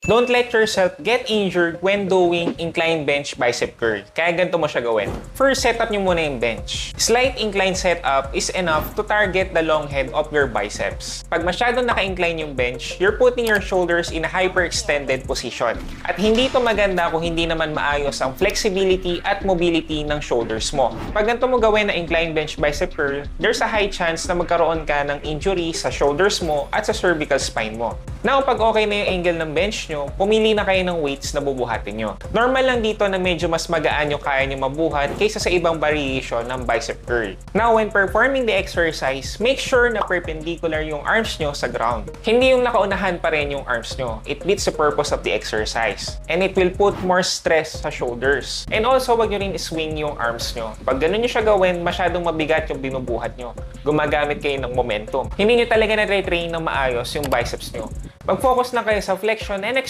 Don't let yourself get injured when doing incline bench bicep curl. Kaya ganito mo siya gawin. First, set up nyo muna yung bench. Slight incline setup is enough to target the long head of your biceps. Pag masyadong naka-incline yung bench, you're putting your shoulders in a hyperextended position. At hindi to maganda kung hindi naman maayos ang flexibility at mobility ng shoulders mo. Pag ganito mo gawin na incline bench bicep curl, there's a high chance na magkaroon ka ng injury sa shoulders mo at sa cervical spine mo. Now, pag okay na yung angle ng bench nyo, pumili na kayo ng weights na bubuhatin nyo. Normal lang dito na medyo mas magaan yung kaya nyo mabuhat kaysa sa ibang variation ng bicep curl. Now, when performing the exercise, make sure na perpendicular yung arms nyo sa ground. Hindi yung nakaunahan pa rin yung arms nyo. It beats the purpose of the exercise. And it will put more stress sa shoulders. And also, wag nyo rin swing yung arms nyo. Pag ganun nyo siya gawin, masyadong mabigat yung binubuhat nyo. Gumagamit kayo ng momentum. Hindi nyo talaga na-train ng maayos yung biceps nyo. Mag-focus lang kayo sa flexion and extension